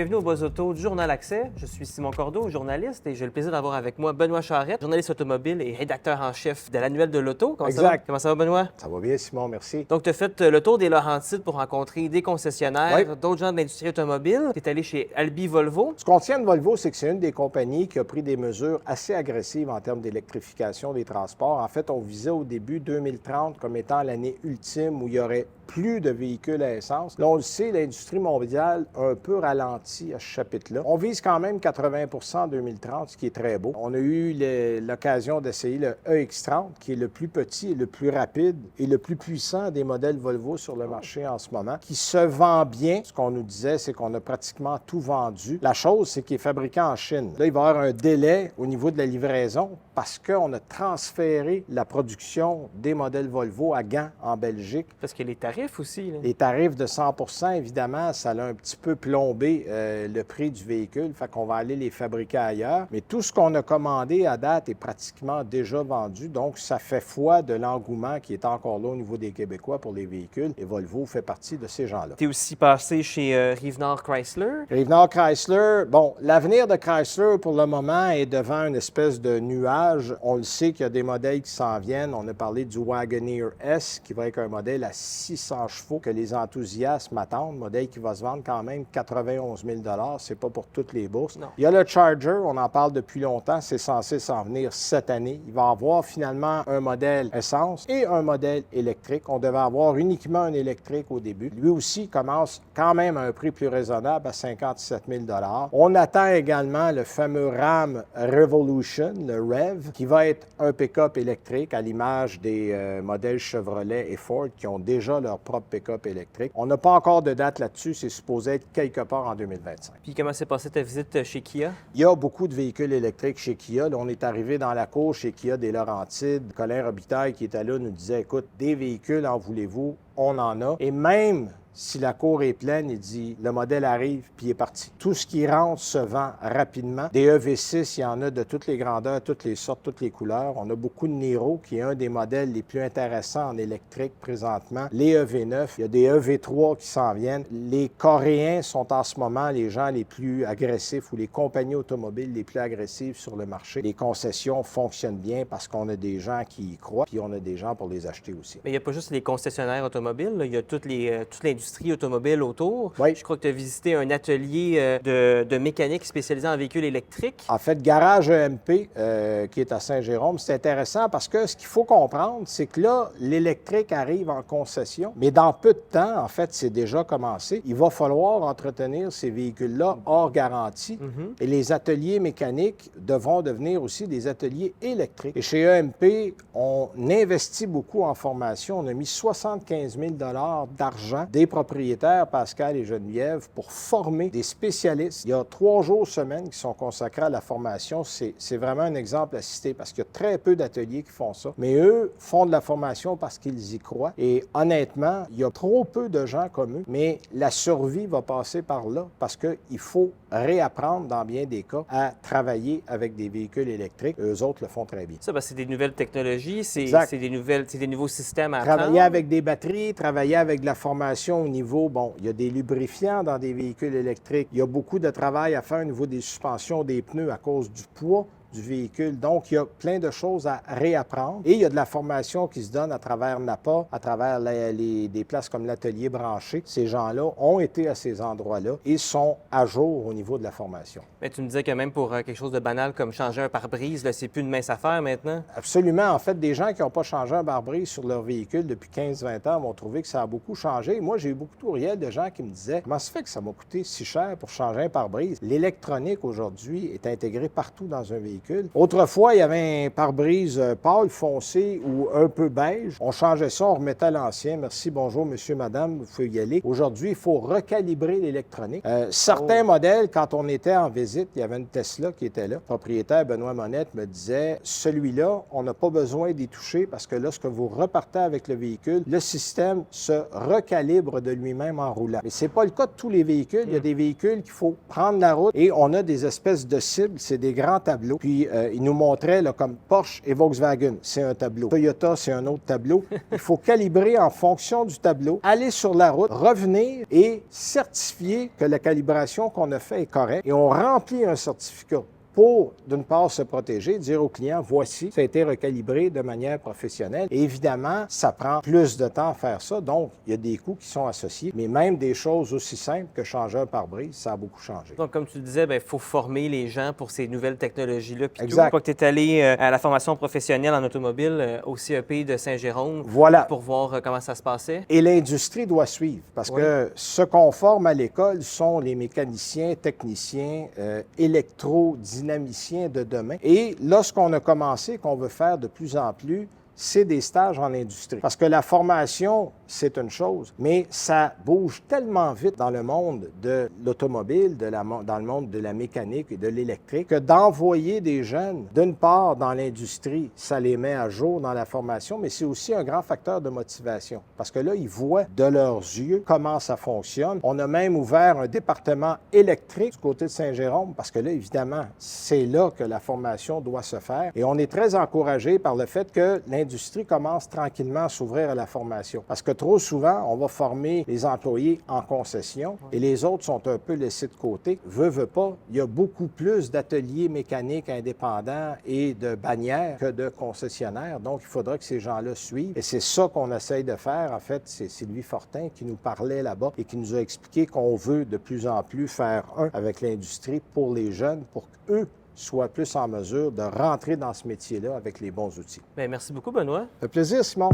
Bienvenue au Buzz Auto du Journal Accès. Je suis Simon Cordeau, journaliste, et j'ai le plaisir d'avoir avec moi Benoît Charette, journaliste automobile et rédacteur en chef de l'Annuel de l'Auto. Comment ça va, Benoît? Ça va bien, Simon, merci. Donc, tu as fait le tour des Laurentides pour rencontrer des concessionnaires, Oui. d'autres gens de l'industrie automobile. Tu es allé chez Albi Volvo. Ce qu'on tient de Volvo, c'est que c'est une des compagnies qui a pris des mesures assez agressives en termes d'électrification des transports. En fait, on visait au début 2030 comme étant l'année ultime où il y aurait plus de véhicules à essence. Là, on le sait, l'industrie mondiale a un peu ralenti à ce chapitre-là. On vise quand même 80 en 2030, ce qui est très beau. On a eu l'occasion d'essayer le EX30, qui est le plus petit, le plus rapide et le plus puissant des modèles Volvo sur le marché en ce moment, qui se vend bien. Ce qu'on nous disait, c'est qu'on a pratiquement tout vendu. La chose, c'est qu'il est fabriqué en Chine. Là, il va y avoir un délai au niveau de la livraison parce qu'on a transféré la production des modèles Volvo à Gand, en Belgique. Parce que les tarifs aussi. Là. Les tarifs de 100 évidemment, ça a un petit peu plombé le prix du véhicule, fait qu'on va aller les fabriquer ailleurs. Mais tout ce qu'on a commandé à date est pratiquement déjà vendu, donc ça fait foi de l'engouement qui est encore là au niveau des Québécois pour les véhicules, et Volvo fait partie de ces gens-là. Tu es aussi passé chez Rive-Nord Chrysler. Rive-Nord Chrysler, bon, l'avenir de Chrysler pour le moment est devant une espèce de nuage. On le sait qu'il y a des modèles qui s'en viennent. On a parlé du Wagoneer S, qui va être un modèle à 600 chevaux que les enthousiastes m'attendent. Modèle qui va se vendre quand même 91 000 $. C'est pas pour toutes les bourses. Non. Il y a le Charger, on en parle depuis longtemps. C'est censé s'en venir cette année. Il va avoir finalement un modèle essence et un modèle électrique. On devait avoir uniquement un électrique au début. Lui aussi commence quand même à un prix plus raisonnable, à 57 000 $. On attend également le fameux Ram Revolution, le REV, qui va être un pick-up électrique à l'image des modèles Chevrolet et Ford qui ont déjà leur propre pick-up électrique. On n'a pas encore de date là-dessus. C'est supposé être quelque part en 2025. Puis comment s'est passée ta visite chez Kia? Il y a beaucoup de véhicules électriques chez Kia. Là, on est arrivé dans la cour chez Kia des Laurentides. Colin Robitaille, qui était là, nous disait, écoute, des véhicules, en voulez-vous? On en a. Et même si la cour est pleine, il dit, le modèle arrive, puis il est parti. Tout ce qui rentre se vend rapidement. Des EV6, il y en a de toutes les grandeurs, toutes les sortes, toutes les couleurs. On a beaucoup de Niro, qui est un des modèles les plus intéressants en électrique présentement. Les EV9, il y a des EV3 qui s'en viennent. Les Coréens sont en ce moment les gens les plus agressifs ou les compagnies automobiles les plus agressives sur le marché. Les concessions fonctionnent bien parce qu'on a des gens qui y croient, puis on a des gens pour les acheter aussi. Mais il n'y a pas juste les concessionnaires automobiles, là. Il y a toute l'industrie automobile autour. Oui. Je crois que tu as visité un atelier de mécanique spécialisé en véhicules électriques. En fait, Garage EMP, qui est à Saint-Jérôme, c'est intéressant parce que ce qu'il faut comprendre, c'est que là, l'électrique arrive en concession, mais dans peu de temps, en fait, c'est déjà commencé. Il va falloir entretenir ces véhicules-là hors garantie et les ateliers mécaniques devront devenir aussi des ateliers électriques. Et chez EMP, on investit beaucoup en formation. On a mis 75 000 $ d'argent des propriétaires, Pascal et Geneviève, pour former des spécialistes. Il y a 3 jours semaine qui sont consacrés à la formation. C'est vraiment un exemple à citer parce qu'il y a très peu d'ateliers qui font ça. Mais eux font de la formation parce qu'ils y croient. Et honnêtement, il y a trop peu de gens comme eux. Mais la survie va passer par là parce qu'il faut réapprendre, dans bien des cas, à travailler avec des véhicules électriques. Eux autres le font très bien. Ça, c'est des nouvelles technologies, c'est des nouveaux systèmes à Travailler apprendre. avec des batteries, travailler avec de la formation au niveau, bon, il y a des lubrifiants dans des véhicules électriques. Il y a beaucoup de travail à faire au niveau des suspensions, des pneus à cause du poids du véhicule. Donc, il y a plein de choses à réapprendre. Et il y a de la formation qui se donne à travers NAPA, à travers des places comme l'atelier branché. Ces gens-là ont été à ces endroits-là et sont à jour au niveau de la formation. Mais tu me disais que même pour quelque chose de banal comme changer un pare-brise, là, c'est plus une mince affaire maintenant? Absolument. En fait, des gens qui n'ont pas changé un pare-brise sur leur véhicule depuis 15-20 ans vont trouver que ça a beaucoup changé. Moi, j'ai eu beaucoup de courriels de gens qui me disaient « Comment ça fait que ça m'a coûté si cher pour changer un pare-brise? » L'électronique, aujourd'hui, est intégrée partout dans un véhicule. Autrefois, il y avait un pare-brise pâle foncé ou un peu beige. On changeait ça, on remettait l'ancien. Merci, bonjour, monsieur, madame, vous pouvez y aller. Aujourd'hui, il faut recalibrer l'électronique. Certains modèles, quand on était en visite, il y avait une Tesla qui était là. Le propriétaire Benoît Monette me disait, celui-là, on n'a pas besoin d'y toucher parce que lorsque vous repartez avec le véhicule, le système se recalibre de lui-même en roulant. Mais c'est pas le cas de tous les véhicules. Il y a des véhicules qu'il faut prendre la route et on a des espèces de cibles, c'est des grands tableaux. Puis Puis, il nous montrait, là, comme Porsche et Volkswagen, c'est un tableau. Toyota, c'est un autre tableau. Il faut calibrer en fonction du tableau, aller sur la route, revenir et certifier que la calibration qu'on a faite est correcte. Et on remplit un certificat pour, d'une part, se protéger, dire au client, voici, ça a été recalibré de manière professionnelle. Et évidemment, ça prend plus de temps à faire ça, donc il y a des coûts qui sont associés, mais même des choses aussi simples que changer un pare-brise, ça a beaucoup changé. Donc, comme tu le disais, il faut former les gens pour ces nouvelles technologies-là. Exact. Une fois que tu es allé à la formation professionnelle en automobile au CEP de Saint-Jérôme, voilà, pour voir comment ça se passait. Et l'industrie doit suivre, parce que ce qu'on forme à l'école sont les mécaniciens, techniciens, électrodynamiciens de demain. Et lorsqu'on a commencé, qu'on veut faire de plus en plus, c'est des stages en industrie. Parce que la formation, c'est une chose, mais ça bouge tellement vite dans le monde de l'automobile, dans le monde de la mécanique et de l'électrique, que d'envoyer des jeunes, d'une part, dans l'industrie, ça les met à jour dans la formation, mais c'est aussi un grand facteur de motivation. Parce que là, ils voient de leurs yeux comment ça fonctionne. On a même ouvert un département électrique du côté de Saint-Jérôme, parce que là, évidemment, c'est là que la formation doit se faire. Et on est très encouragé par le fait que l'industrie commence tranquillement à s'ouvrir à la formation. Parce que trop souvent, on va former les employés en concession et les autres sont un peu laissés de côté. Veut pas, il y a beaucoup plus d'ateliers mécaniques indépendants et de bannières que de concessionnaires. Donc, il faudra que ces gens-là suivent. Et c'est ça qu'on essaye de faire. En fait, c'est Sylvie Fortin qui nous parlait là-bas et qui nous a expliqué qu'on veut de plus en plus faire un avec l'industrie pour les jeunes, pour qu'eux soient plus en mesure de rentrer dans ce métier-là avec les bons outils. Bien, merci beaucoup, Benoît. Un plaisir, Simon.